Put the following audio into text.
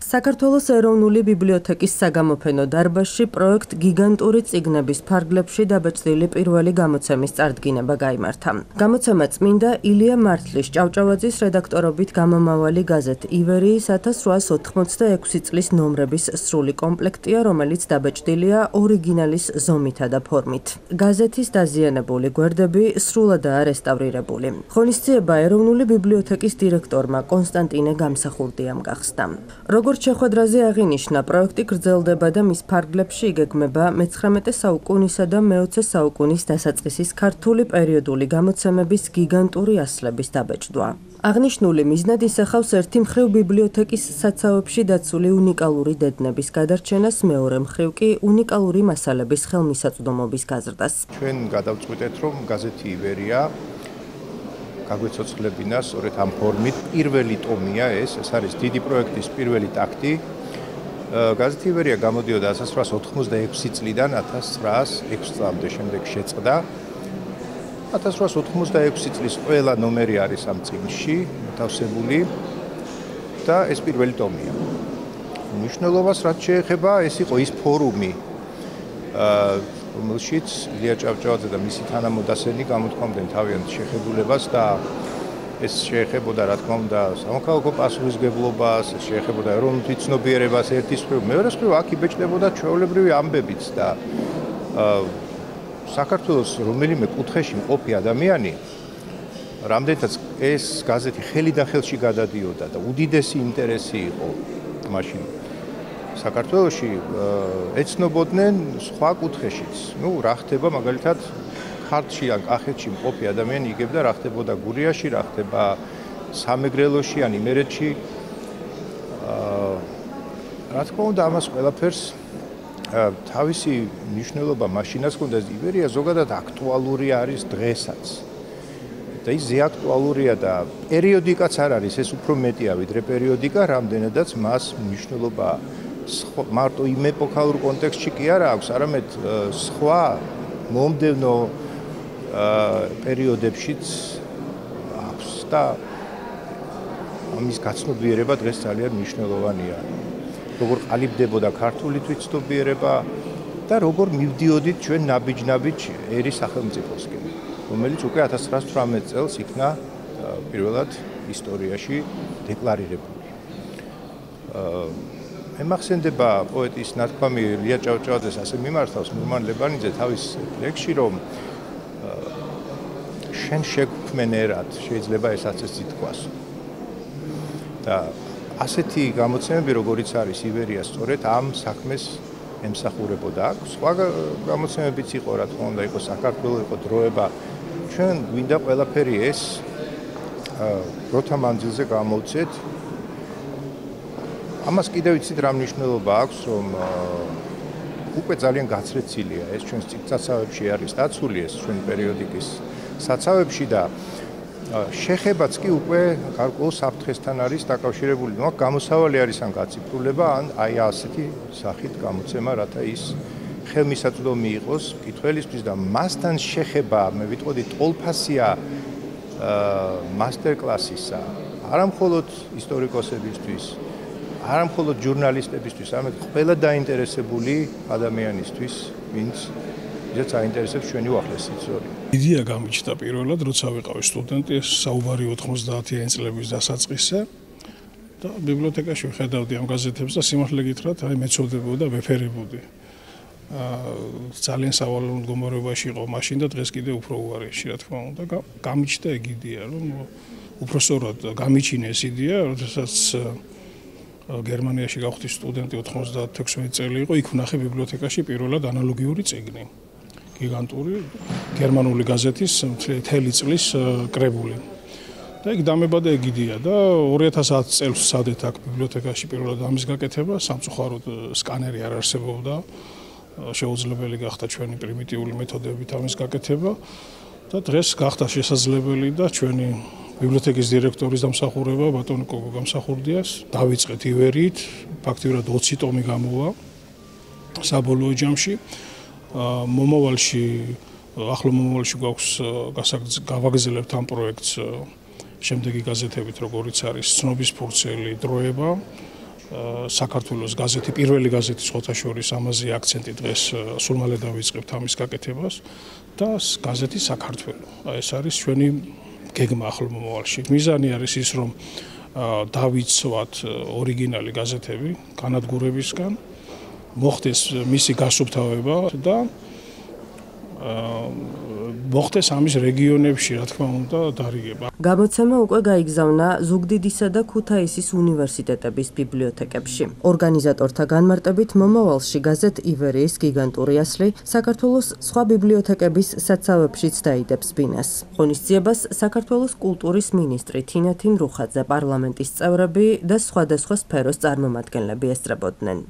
საქართველოს ეროვნული ბიბლიოთეკის საგამოფენო დარბაზში პროექტ გიგანტური წიგნების ფარგლებში დაბეჭდილი პირველი გამოცემის წარდგინება გაიმართა. გამოცემა წმინდა ილია მართლის ჭავჭავაძის რედაქტორობით გამომავალი გაზეთ ივერიის 1886 წლის ნომრების სრული კომპლექტია, რომელიც დაბეჭდილია ორიგინალის ზომითა და ფორმით. გაზეთის დაზიანებული გვერდები სრულადაა რესტავრირებული. ღონისძიება ეროვნული ბიბლიოთეკის დირექტორმა კონსტანტინე გამსახურდიამ გახსნა. როგორც შეხვედრაზე აღინიშნა, პროექტი გრძელდება და მის ფარგლებში იგეგმება მე-19 საუკუნისა და მე-20 საუკუნის დასაწყისის ქართული პერიოდული გამოცემების გიგანტური ასლების დაბეჭდვა. აღნიშნული მიზნად ისახავს ერთი მხრივ ბიბლიოთეკის საცავებში დაცული უნიკალური დედნების გადარჩენას, მეორე მხრივ კი უნიკალური მასალების ხელმისაწვდომობის გაზრდას. ჩვენ გადავწყვიტეთ, რომ გაზეთი ივერია გაგვეცოცხლებინა სწორედ ამ ფორმით. პირველი ტომია ეს არის დიდი პროექტის პირველი ტაქტი. გაზეთი ივერია გამოდიოდა 1886 წლიდან 1906 წლამდე, შემდეგ შეწყდა. 1886 წლის ყველა ნომერი არის ამ წიგნში მოთავსებული და ეს პირველი ტომია. მნიშვნელობას რაც შეეხება, ეს იყო ის ფორუმი, რომელშიც ილია ჭავჭავაძე და მისი თანამოდასენი გამოთქვამდნენ თავიანთ შეხებულებას და ეს შეეხებოდა, რა თქმა უნდა, სამოქალაქო პასუხისმგებლობას, შეეხებოდა ეროვნულ თვითცნობიერებას ერთის მხრივ, მეორე მხრივ აქ იბეჭდებოდა ჩვეულებრივი ამბებიც და საქართველოს რომელიმე კუთხეში მყოფი ადამიანი, რამდენიც ეს გაზეთი ხელიდან ხელში გადადიოდა და უდიდესი ინტერესი იყო მაშინ საქართველოში, ეცნობოდნენ სხვა კუთხეშიც. რა ხდება მაგალითად ქართლში ან კახეთში მყოფი ადამიანი იგებდა რა ხდებოდა გურიაში, რა ხდება სამეგრელოში ან იმერეთში. რა თქმა უნდა, ამას ყველაფერს თავისი მნიშვნელობა მაშინაც ჰქონდა. ივერია ზოგადად აქტუალური არის დღესაც. და ის აქტუალურია და პერიოდიკაც არ არის, ეს უფრო მეტია ვიდრე პერიოდიკა, რამდენადაც მას მნიშვნელობა მარტო იმ ეპოქალურ კონტექსტში კი არა აქვს, არამედ სხვა მომდევნო პერიოდებშიც აქვს და ამის გაცნობიერება დღეს ძალიან მნიშვნელოვანია. როგორ ყალიბდებოდა ქართული თვითცნობიერება და როგორ მივდიოდით ჩვენ ნაბიჯ-ნაბიჯ ერის სახელმწიფოსკენ, რომელიც უკვე 1918 წელს იქნა პირველად ისტორიაში დეკლარირებული. ემახსენდება პოეტის ნათქვამი ილია ჭავჭავაძეს ასე მიმართავს მურმან ლებანიძე თავის ლექსში, რომ შენ შეგვქმენერად შეიძლება ესაც ეს ითქვას. და ასეთი გამოცემები, როგორიც არის ივერია, სწორედ ამ საქმეს ემსახურებოდა. სხვა გამოცემებიც იყო, რა თქმა უნდა, იყო საქართველო, იყო დროება. ჩვენ გვინდა ყველაფერი ეს დროთა მანძილზე გამოვცეთ. ამას კიდევ იცით რა მნიშვნელობა აქვს, რომ უკვე ძალიან გაცრეცილია ეს ჩვენს წიგნსაცავებში არის დაცული, ეს ჩვენ პერიოდიკის საცავებში და შეხებაც კი უკვე გარკვეულ საფრთხესთან არის დაკავშირებული. გამოსავალი არის ან გაციფრულება, ან აი ასეთი სახით გამოცემა, რათა ის ხელმისაწვდომი იყოს მკითხველისთვის და მასთან შეხება, მე ვიტყოდი, ტოლფასია მასტერკლასისა, არა მხოლოდ ისტორიკოსებისთვის, არა მხოლოდ ჟურნალისტებისთვის, არამედ ყველა დაინტერესებული ადამიანისთვის, ვინც აინტერესებს ჩვენი უახლესი ისტორია. იდეა გამიჩნდა პირველად, როცა ვიყავი სტუდენტი, საუბარი 90-იანი წლების დასაწყისზე და ბიბლიოთეკაში ვხედავდი ამ გაზეთებს და სიმართლე გითხრათ, აი მეცოდებოდა, ვეფერებოდი. ძალიან სავალალო მდგომარეობაში იყო მაშინ და დღეს კიდევ უფრო უარესში, რა თქმა უნდა. გამიჩნდა ეგ იდეა, რომ უფრო სწორად გამიჩინე ეს იდეა, როდესაც გერმანიაში გავხდი სტუდენტი 96 წელი იყო, იქ ვნახე ბიბლიოთეკაში პირველად ანალოგიური წიგნი. გიგანტური გერმანული გაზეთის მთელი წლის კრებული. და იქ დამებადა ეგ იდეა და 2010 წელს ვსადეთ აქ ბიბლიოთეკაში პირველად ამის გაკეთება, სამწუხაროდ სკანერი არ არსებობდა, შეუძლებელი გახდა ჩვენი პრიმიტიული მეთოდებით ამის გაკეთება და დღეს გახდა შესაძლებელი და ჩვენი ბიბლიოთეკის დირექტორის დამსახურება ბატონი კოკო გამსახურდიას დავიწყეთ ივერიით, ფაქტიურად 20 ტომი გამოვა საბოლოო ჯამში. მომავალში, ახლო მომავალში გვაქვს გავაგრძელებთ ამ პროექტს შემდეგი გაზეთებით, როგორიც არის ცნობის ფურცელი, დროება, საქართველოს გაზეთი, პირველი გაზეთი სხვათა შორის ამაზე აქცენტი დღეს სულ მალე დავიწყებთ ამის გაკეთებას და გაზეთი საქართველო. ეს არის ჩვენი გეგმა ახალ მომავალში. მიზანი არის ის, რომ დავიცვათ ორიგინალი გაზეთები განადგურებისგან, მოხდეს მისი გასუფთავება და მოხდეს ამის რეგიონებში, რა თქმა უნდა, დარიგება. გამოცემა უკვე გაიგზავნა ზუგდიდისა და ქუთაისის უნივერსიტეტების ბიბლიოთეკებში. ორგანიზატორთა განმარტებით მომავალში გაზეთ ივერიის გიგანტური ასლი საქართველოს სხვა ბიბლიოთეკების საცავებშიც დაიდებს ბინას. ღონისძიებას საქართველოს კულტურის მინისტრი თინათინ რუხაძე, პარლამენტის წევრები და სხვადასხვა სფეროს წარმომადგენლები ესწრებოდნენ.